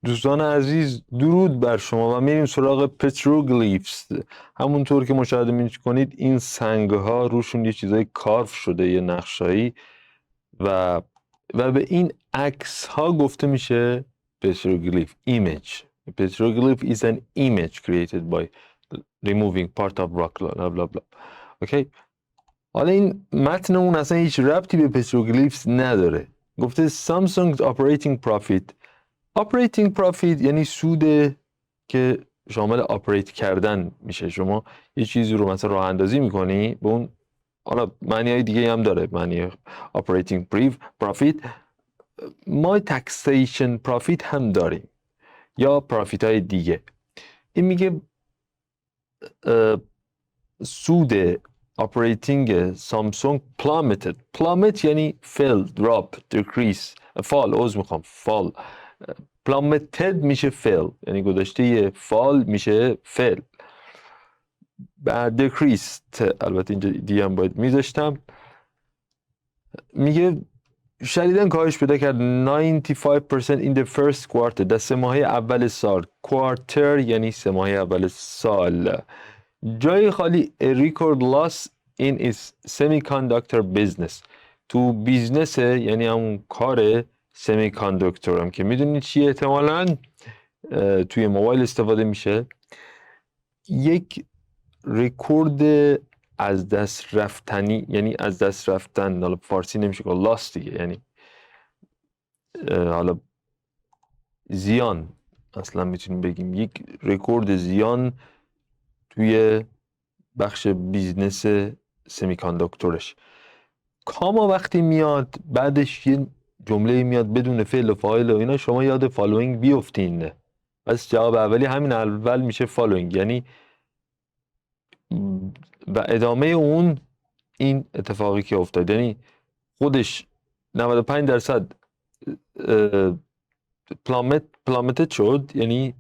دوستان عزیز درود بر شما و میریم سراغ پتروگلیفز. همونطور که مشاهده میکنید این سنگ ها روشون یه چیزای کارف شده، یه نقشایی و به این عکس ها گفته میشه petroglyph image. Petroglyph is an image created by removing part of rock bla bla bla. اوکی، حالا این متن اون اصلا هیچ ربطی به پتروگلیفز نداره. گفته Samsung's operating profit یعنی سود که شامل آپریت کردن میشه. شما یه چیزی رو مثلا راه اندازی میکنی به اون، حالا معنی های دیگه هم داره، معنی operating profit، ما taxation profit هم داریم یا پرافیت های دیگه. این میگه سود operating سامسونگ plummet یعنی fell, drop, decrease, fall. plummeted میشه fell، یعنی گذشته fall میشه fell. بعد decreased، البته اینجا دی هم باید میذاشتم. میگه شدیداً کاهش پیدا کرد 95% in the first quarter، در 3 ماهه اول سال. quarter یعنی 3 ماهه اول سال. جای خالی a record loss in its semiconductor business، تو بیزنس یعنی همون کار سمی کاندکتور هم که میدونید چیه، احتمالاً توی موبایل استفاده میشه. یک رکورد از دست رفتنی، یعنی از دست رفتن، حالا فارسی نمیشه که لاس دیگه، یعنی حالا زیان اصلا میتونیم بگیم، یک رکورد زیان توی بخش بیزنس سمی کاندکتورش. کاما وقتی میاد بعدش یه جمله میاد بدون فعل و فاعل و اینا، شما یاد فالوینگ بیفتین. پس جواب اولی همین اول میشه فالوینگ، یعنی و ادامه اون این اتفاقی که افتاد، یعنی خودش 95% پلامتد شد، یعنی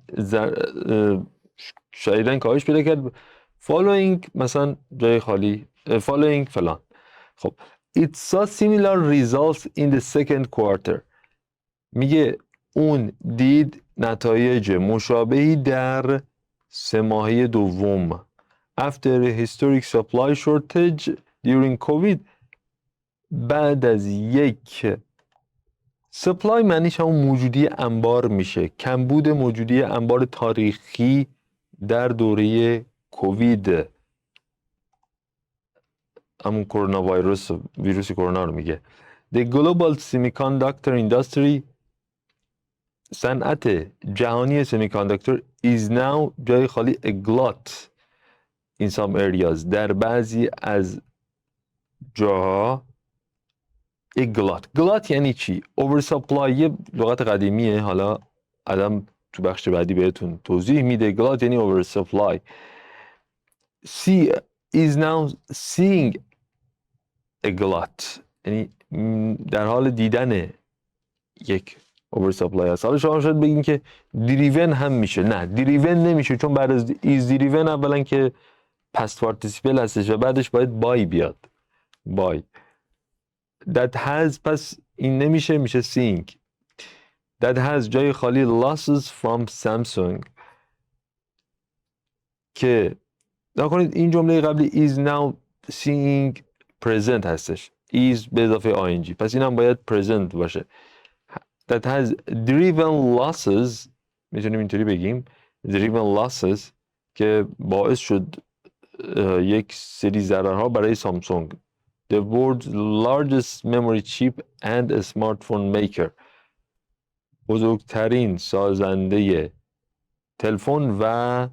شدیداً کاهش پیدا کرد. فالوینگ مثلا جای خالی، فالوینگ فلان. خب it saw similar results in the second quarter، میگه اون دید نتایج مشابهی در 3 ماهه دوم. after a historic supply shortage during COVID، بعد از یک سپلای معنیش همون موجودی انبار میشه، کمبود موجودی انبار تاریخی در دوره کووید، همون کرونا ویروس کرونا رو میگه. The global semiconductor industry، صنعت جهانی سمیکاندکتور is now جای خالی a glut in some areas، در بعضی از جاها. a glut یعنی چی؟ oversupply یه لغت قدیمیه، حالا آدم تو بخش بعدی بهتون توضیح میده. glut یعنی oversupply. see is now seeing a glut یعنی در حال دیدن یک oversupply هست. حالا شما شاید بگین که driven هم میشه. نه، driven نمیشه، چون بعد از is driven اولا که past participle هستش و بعدش باید by بیاد. by that has، پس این نمیشه، میشه seeing. that has جای خالی losses from Samsung، که نکنید این جمله قبلی is now seeing present هستش، is به اضافه ing، پس این هم باید present باشه. that has driven losses، میتونیم اینطوری بگیم driven losses، که باعث شد یک سری ضررها برای سامسونگ. the world's largest memory chip and a smartphone maker، بزرگترین سازنده تلفن و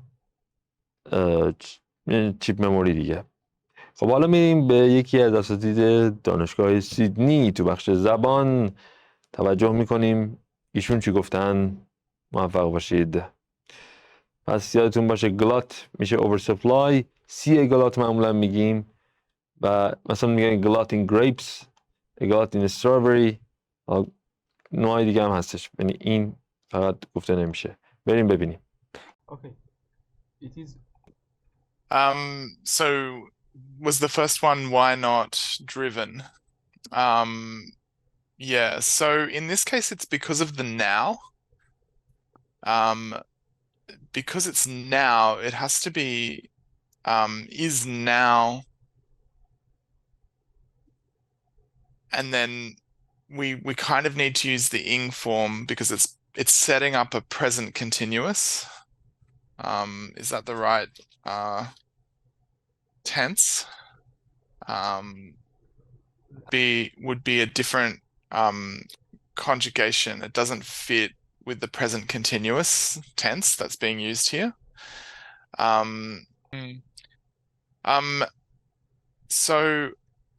چیپ مموری دیگه. خب حالا میریم به یکی از اساتید دانشگاه سیدنی تو بخش زبان، توجه میکنیم ایشون چی گفتن. موفق باشید. پس یادتون باشه گلات میشه oversupply، سی گلات معمولا میگیم، و مثلا میگن گلات in grapes، گلات in strawberry، نوعی دیگه هم هستش، یعنی این فقط گفته نمیشه. بریم ببینیم. Okay. It is. So was the first one why not driven? Yeah, so in this case it's because of the now. because it's now, it has to be is now, and then we kind of need to use the ing form because it's setting up a present continuous. Is that the right tense? Would be a different conjugation. It doesn't fit with the present continuous tense that's being used here. So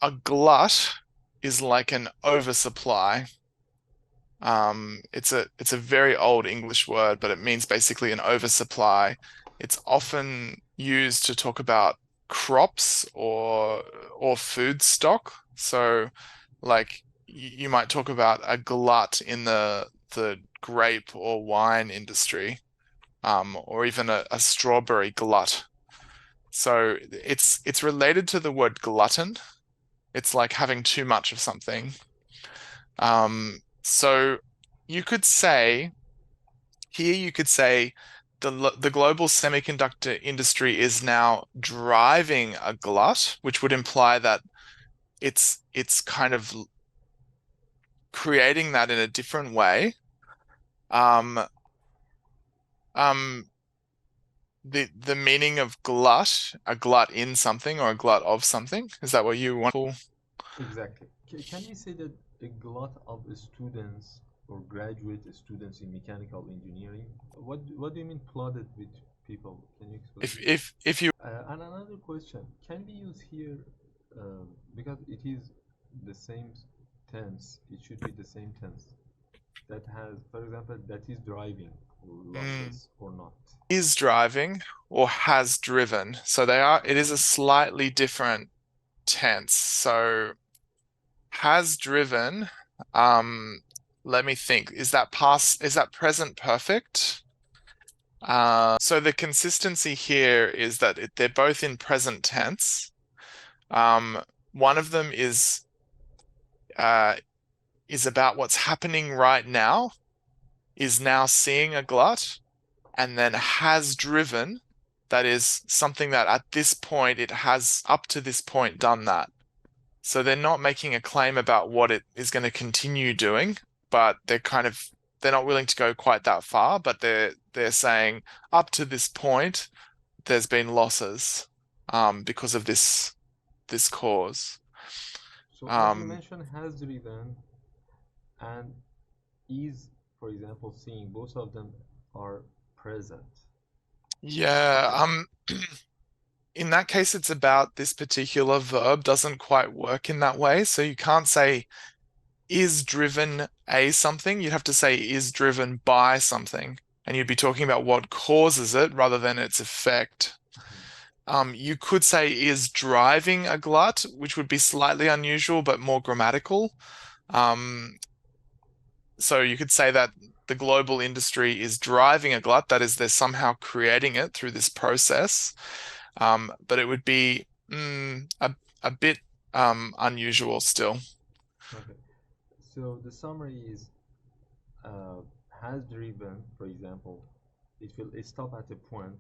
a glut is like an oversupply. It's a very old English word, but it means basically an oversupply. It's often used to talk about crops or food stock. So like you might talk about a glut in the grape or wine industry, or even a strawberry glut. So it's related to the word glutton. It's like having too much of something. So you could say the global semiconductor industry is now driving a glut, which would imply that it's kind of creating that in a different way. The meaning of glut, a glut in something or a glut of something, is that what you want? Exactly. Can we say that a glut of students or graduate students in mechanical engineering? What do you mean flooded with people? Can you explain? If you And another question, can we use here, because it is the same tense, it should be the same tense that has, for example, that is driving losses or not. is driving or has driven, so it is a slightly different tense. So has driven, let me think, is that present perfect? So the consistency here is that they're both in present tense. One of them is about what's happening right now, is now seeing a glut, and then has driven, that is something that at this point it has up to this point done that. So they're not making a claim about what it is going to continue doing, but they're not willing to go quite that far, but they're saying up to this point there's been losses because of this cause. So as you mentioned, has driven and is, for example, seeing, both of them are present. Yeah, in that case, it's about this particular verb doesn't quite work in that way. So you can't say is driven a something. You'd have to say is driven by something. And you'd be talking about what causes it rather than its effect. You could say is driving a glut, which would be slightly unusual, but more grammatical. So you could say that the global industry is driving a glut. That is, they're somehow creating it through this process. But it would be a bit unusual still. Okay. So the summary is, has driven, for example, it will stop at a point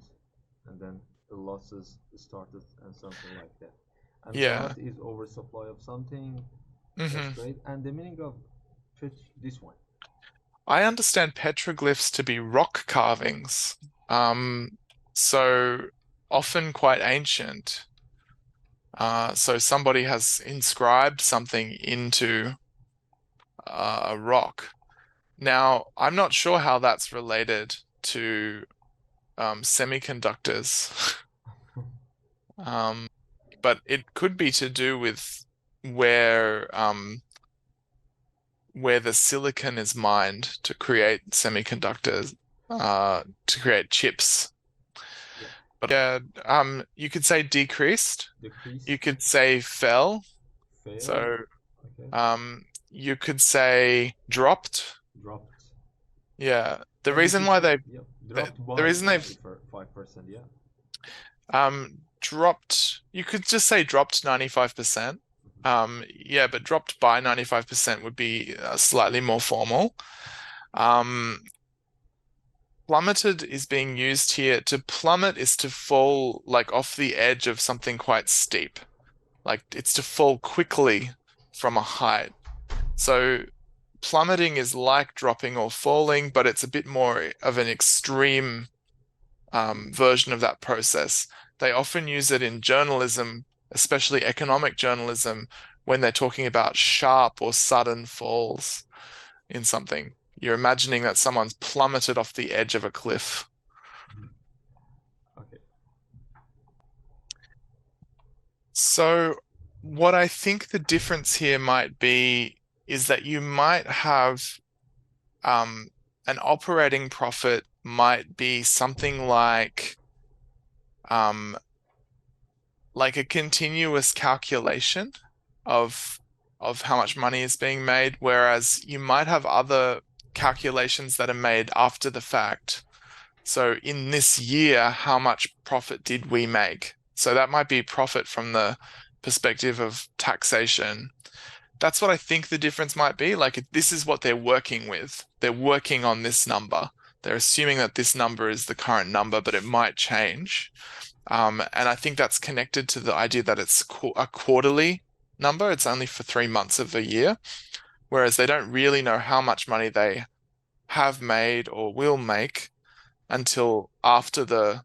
and then the losses started and something like that. And Yeah. glut is oversupply of something. That's great. And the meaning of this one. I understand petroglyphs to be rock carvings, so often quite ancient. So somebody has inscribed something into a rock. Now, I'm not sure how that's related to semiconductors, but it could be to do with where the silicon is mined to create semiconductors, to create chips. Yeah. But yeah, you could say decreased. Decreased. You could say fell. Fail. So, okay. You could say dropped. Dropped. Yeah. The But reason why they dropped by the reason they've 5%, yeah. dropped, you could just say dropped 95%. Yeah, but dropped by 95% would be slightly more formal. plummeted is being used here. To plummet is to fall like off the edge of something quite steep. Like it's to fall quickly from a height. So plummeting is like dropping or falling, but it's a bit more of an extreme version of that process. They often use it in journalism, especially economic journalism, when they're talking about sharp or sudden falls in something. You're imagining that someone's plummeted off the edge of a cliff. Okay. So, what I think the difference here might be is that you might have an operating profit might be something like a continuous calculation of how much money is being made, whereas you might have other calculations that are made after the fact. So in this year, how much profit did we make? So that might be profit from the perspective of taxation. That's what I think the difference might be. Like this is what they're working with. They're working on this number. They're assuming that this number is the current number, but it might change. And I think that's connected to the idea that it's a quarterly number. It's only for 3 months of a year, whereas they don't really know how much money they have made or will make until after the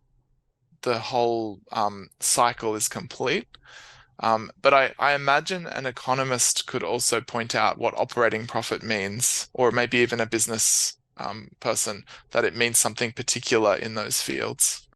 whole cycle is complete. But I imagine an economist could also point out what operating profit means, or maybe even a business person, that it means something particular in those fields.